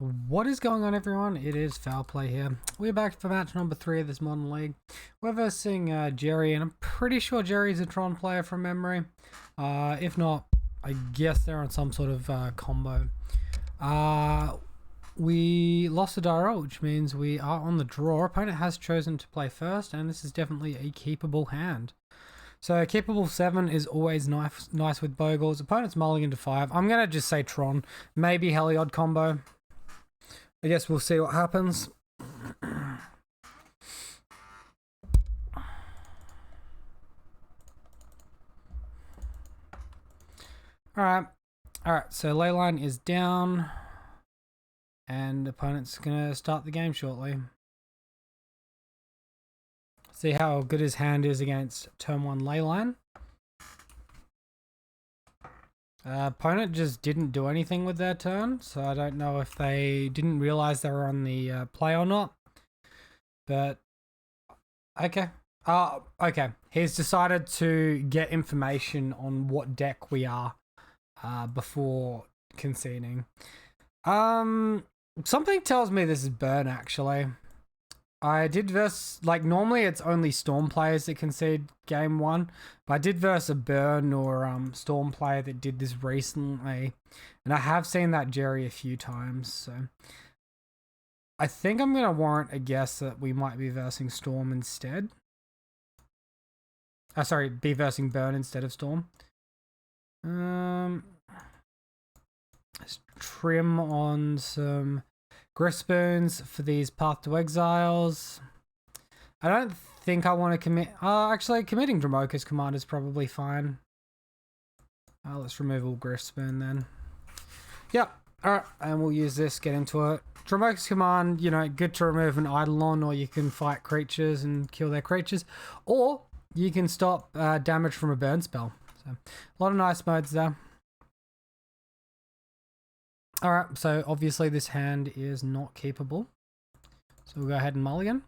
What is going on, everyone? It is Foul Play here. We're back for match number 3 of this modern league. We're versing Jerry, and I'm pretty sure Jerry's a Tron player from memory. If not, I guess they're on some sort of combo. We lost a die roll, which means we are on the draw. Opponent has chosen to play first, and this is definitely a keepable hand. So keepable 7 is always nice with Bogles. Opponent's mulligan to 5. I'm going to just say Tron. Maybe Heliod combo. I guess we'll see what happens. Alright, so Leyline is down. And opponent's going to start the game shortly. See how good his hand is against turn 1 Leyline. Opponent just didn't do anything with their turn, so I don't know if they didn't realize they were on the play or not. But okay. Okay. He's decided to get information on what deck we are before conceding. Something tells me this is burn, actually. I did verse, like, normally it's only Storm players that concede game 1, but I did verse a burn or Storm player that did this recently, and I have seen that Jerry a few times, so I think I'm going to warrant a guess that we might be versing Storm instead. Sorry, be versing burn instead of Storm. Let's trim on some Grispoons for these Path to Exiles. I don't think I want to commit. Actually, committing Dramoka's command is probably fine. Let's remove all Grispoon then. Yep. Alright, and we'll use this, get into it. Dramoka's command, you know, good to remove an Eidolon, or you can fight creatures and kill their creatures. Or you can stop damage from a burn spell. So, a lot of nice modes there. Alright, so obviously this hand is not keepable. So we'll go ahead and mulligan.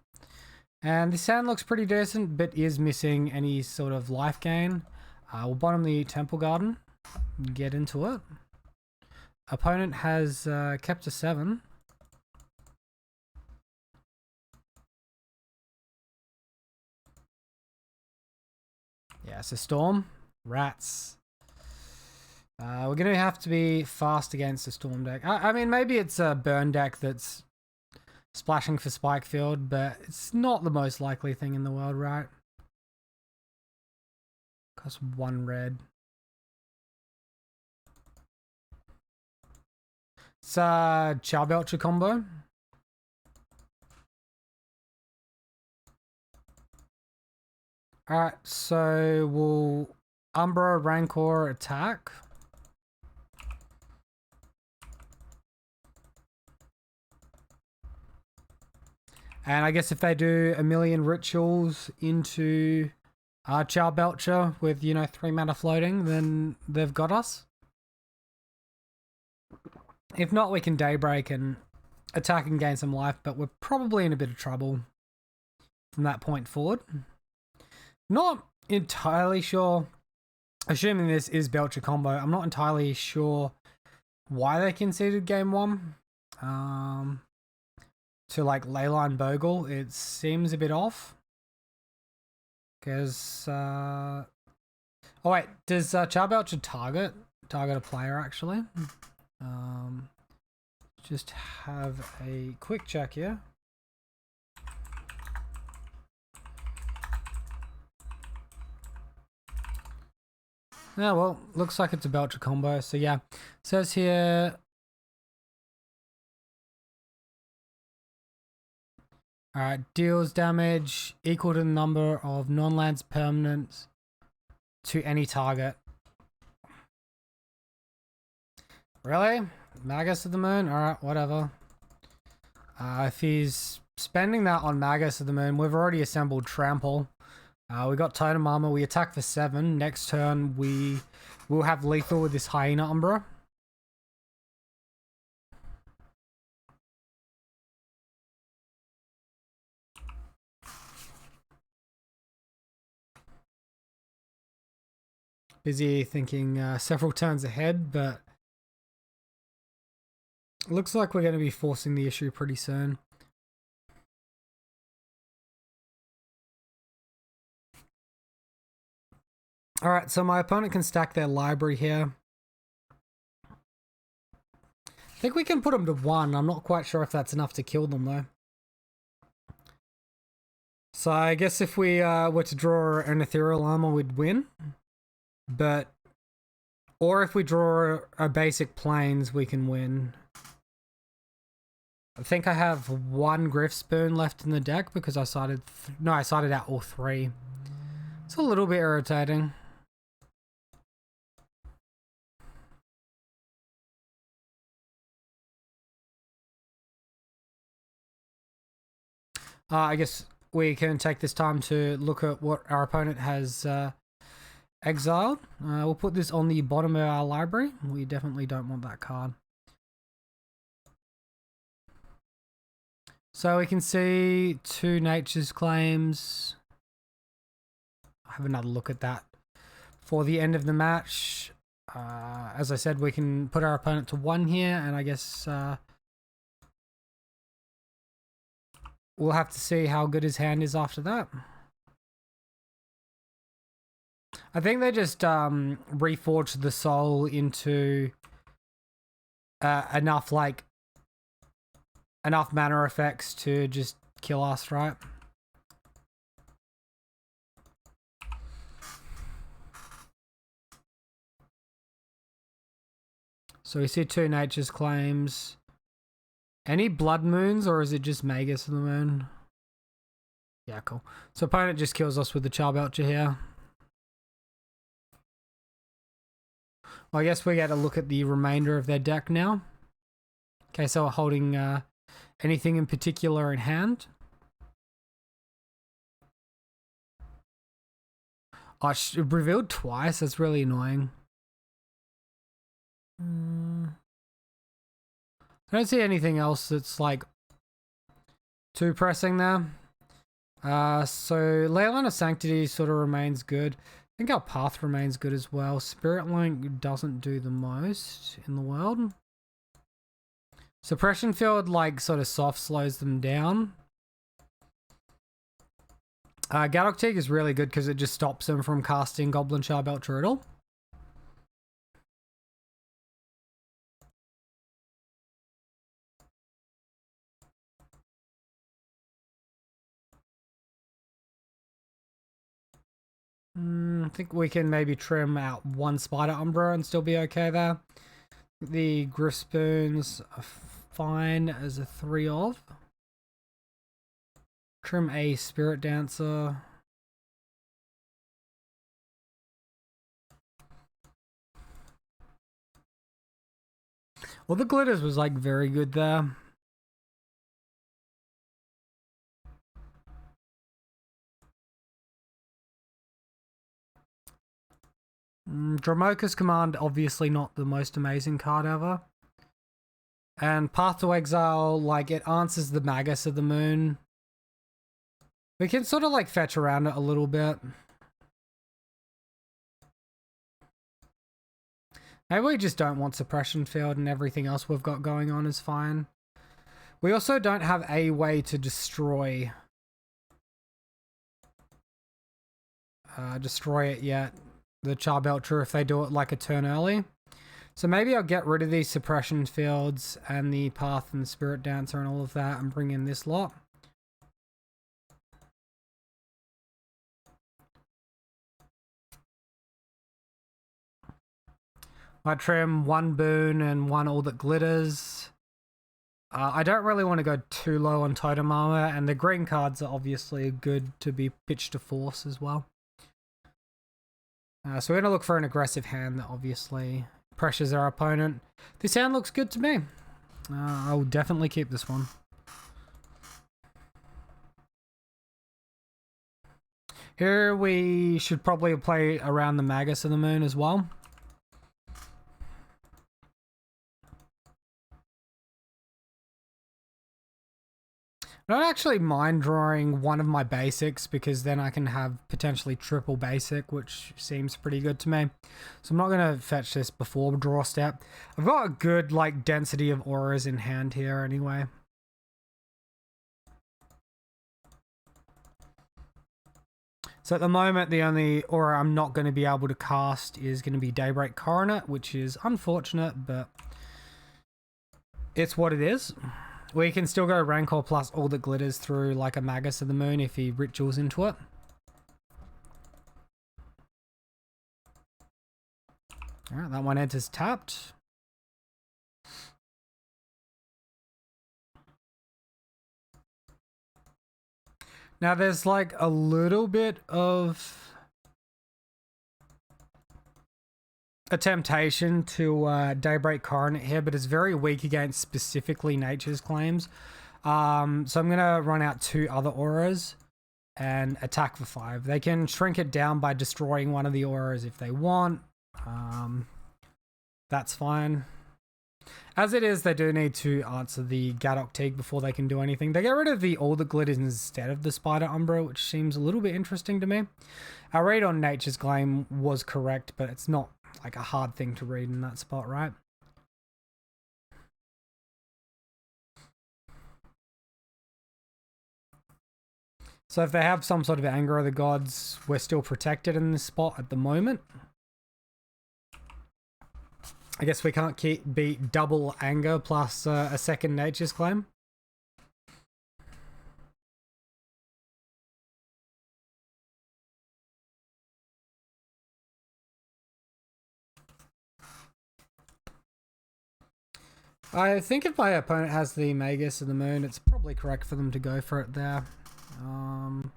And this hand looks pretty decent, but is missing any sort of life gain. We'll bottom the Temple Garden, get into it. Opponent has kept a 7. Yeah, it's a Storm. Rats. We're going to have to be fast against the Storm deck. I mean, maybe it's a burn deck that's splashing for Spike Field, but it's not the most likely thing in the world, right? Costs 1 red. It's a Charbelcher combo. Alright, so we'll Umbra Rancor attack. And I guess if they do a million rituals into Charbelcher with, you know, 3 mana floating, then they've got us. If not, we can Daybreak and attack and gain some life, but we're probably in a bit of trouble from that point forward. Not entirely sure, assuming this is Belcher combo, I'm not entirely sure why they conceded game 1. To like Leyline Bogle, it seems a bit off. Because, oh wait, does Charbelcher target a player actually? Just have a quick check here. Yeah, well, looks like it's a Belcher combo, so yeah. It says here, alright, deals damage equal to the number of non-lands permanents to any target. Really? Magus of the Moon? Alright, whatever. If he's spending that on Magus of the Moon, we've already assembled Trample. We got Totem Armor, we attack for 7. Next turn, we will have lethal with this Hyena Umbra. Busy thinking several turns ahead, but Looks like we're going to be forcing the issue pretty soon. Alright, so my opponent can stack their library here. I think we can put them to 1. I'm not quite sure if that's enough to kill them, though. So I guess if we were to draw an Ethereal Armor, we'd win. But... Or if we draw a basic Plains, we can win. I think I have 1 Griff Spoon left in the deck because I sided... No, I sided out all 3. It's a little bit irritating. I guess we can take this time to look at what our opponent has exiled. We'll put this on the bottom of our library. We definitely don't want that card. So we can see 2 Nature's Claims. I'll have another look at that for the end of the match. As I said, we can put our opponent to 1 here, and I guess we'll have to see how good his hand is after that. I think they just reforged the soul into enough mana effects to just kill us, right? So we see 2 Nature's Claims. Any Blood Moons, or is it just Magus of the Moon? Yeah, cool. So opponent just kills us with the Charbelcher here. Well, I guess we get a look at the remainder of their deck now. Okay, so we're holding anything in particular in hand. Oh, it revealed twice. That's really annoying. I don't see anything else that's like too pressing there. So Leyline of Sanctity sort of remains good. I think our Path remains good as well. Spirit Link doesn't do the most in the world. Suppression Field like sort of soft slows them down. Gadoktig is really good because it just stops them from casting Goblin Charbelcher at all. I think we can maybe trim out 1 Spider Umbra and still be okay there. The Griff Spoons are fine as a 3 of. Trim a Spirit Dancer. Well, the Glitters was like very good there. Dromoka's Command, obviously not the most amazing card ever. And Path to Exile, like, it answers the Magus of the Moon. We can sort of, like, fetch around it a little bit. Maybe we just don't want Suppression Field and everything else we've got going on is fine. We also don't have a way to destroy it yet. The Charbelcher if they do it like a turn early. So maybe I'll get rid of these Suppression Fields and the Path and the Spirit Dancer and all of that and bring in this lot. I trim 1 Boon and 1 All That Glitters. I don't really want to go too low on Totem Armor, and the green cards are obviously good to be pitched to Force as well. So we're going to look for an aggressive hand that obviously pressures our opponent. This hand looks good to me. I'll definitely keep this one. Here we should probably play around the Magus of the Moon as well. I don't actually mind drawing one of my basics because then I can have potentially triple basic, which seems pretty good to me. So I'm not going to fetch this before draw step. I've got a good like density of auras in hand here anyway. So at the moment, the only aura I'm not going to be able to cast is going to be Daybreak Coronet, which is unfortunate, but it's what it is. We can still go Rancor plus all that glitters through like a Magus of the Moon if he rituals into it. Alright, that one enters tapped. Now there's like a little bit of a temptation to Daybreak Coronet here, but it's very weak against specifically Nature's Claims. So I'm going to run out 2 other auras and attack for 5. They can shrink it down by destroying one of the auras if they want. That's fine. As it is, they do need to answer the Gadok Teague before they can do anything. They get rid of the All That Glitters instead of the Spider Umbra, which seems a little bit interesting to me. Our read on Nature's Claim was correct, but it's not like a hard thing to read in that spot, right? So if they have some sort of Anger of the Gods, we're still protected in this spot at the moment. I guess we can't beat double Anger plus a second Nature's Claim. I think if my opponent has the Magus of the Moon, it's probably correct for them to go for it there. I'm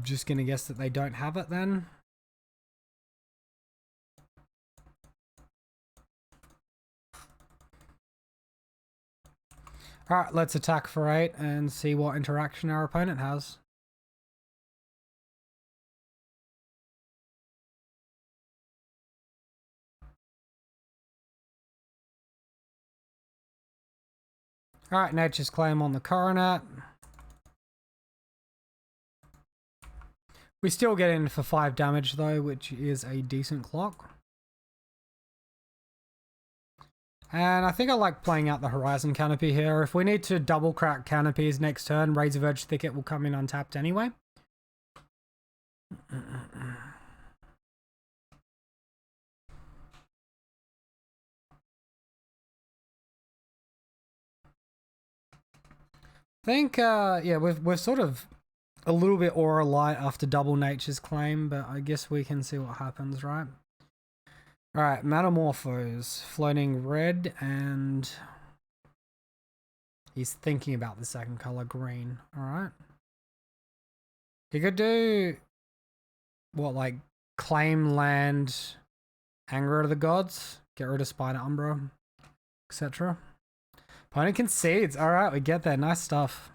just going to guess that they don't have it then. Alright, let's attack for 8 and see what interaction our opponent has. Alright, Nature's Claim on the Coronet. We still get in for 5 damage though, which is a decent clock. And I think I like playing out the Horizon Canopy here. If we need to double crack canopies next turn, Razor Verge Thicket will come in untapped anyway. I think, yeah, we're sort of a little bit aura light after double Nature's Claim, but I guess we can see what happens, right? Alright, Metamorphose, floating red, and he's thinking about the second color, green. Alright. He could do, what, like, claim land, Anger of the Gods, get rid of Spider Umbra, etc. Opponent concedes. Alright, we get there. Nice stuff.